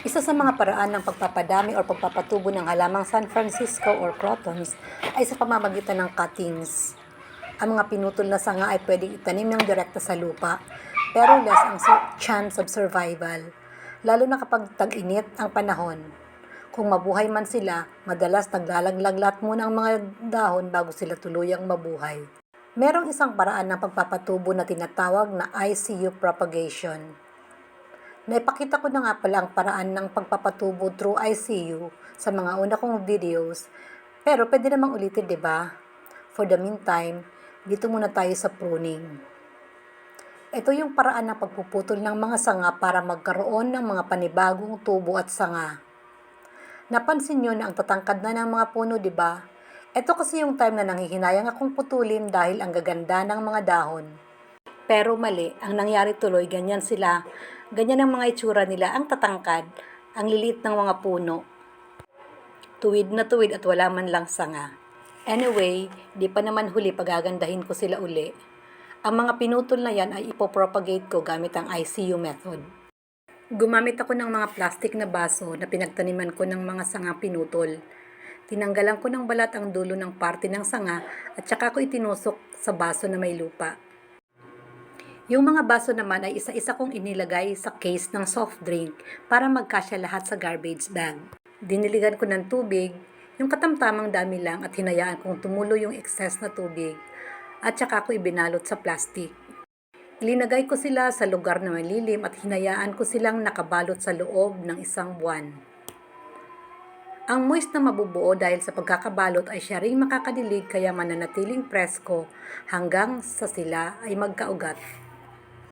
Isa sa mga paraan ng pagpapadami o pagpapatubo ng halamang San Francisco or crotons ay sa pamamagitan ng cuttings. Ang mga pinutol na sanga ay pwedeng itanim ng direkta sa lupa, pero less ang chance of survival, lalo na kapag tag-init ang panahon. Kung mabuhay man sila, madalas naglalaglag muna ang mga dahon bago sila tuluyang mabuhay. Merong isang paraan ng pagpapatubo na tinatawag na ICU propagation. Naipakita ko na nga pala ang paraan ng pagpapatubo through ICU sa mga una kong videos, pero pwede namang ulitin, di ba? For the meantime, dito muna tayo sa pruning. Ito yung paraan ng pagpuputol ng mga sanga para magkaroon ng mga panibagong tubo at sanga. Napansin nyo na ang tatangkad na ng mga puno, di ba? Ito kasi yung time na nanghihinayang akong putulin dahil ang gaganda ng mga dahon. Pero mali, ang nangyari tuloy, ganyan sila. Ganyan ang mga itsura nila, ang tatangkad, ang lilit ng mga puno. Tuwid na tuwid at wala man lang sanga. Anyway, di pa naman huli pagagandahin ko sila uli. Ang mga pinutol na yan ay ipopropagate ko gamit ang ICU method. Gumamit ako ng mga plastic na baso na pinagtaniman ko ng mga sanga pinutol. Tinanggalan ko ng balat ang dulo ng parte ng sanga at saka ko itinusok sa baso na may lupa. Yung mga baso naman ay isa-isa kong inilagay sa case ng soft drink para magkasya lahat sa garbage bag. Diniligan ko ng tubig, yung katamtamang dami lang at hinayaan kong tumulo yung excess na tubig at saka ko ibinalot sa plastic. Ilinagay ko sila sa lugar na malilim at hinayaan ko silang nakabalot sa loob ng 1 buwan. Ang moist na mabubuo dahil sa pagkakabalot ay siya ring makakadilig kaya mananatiling presko hanggang sa sila ay magkaugat.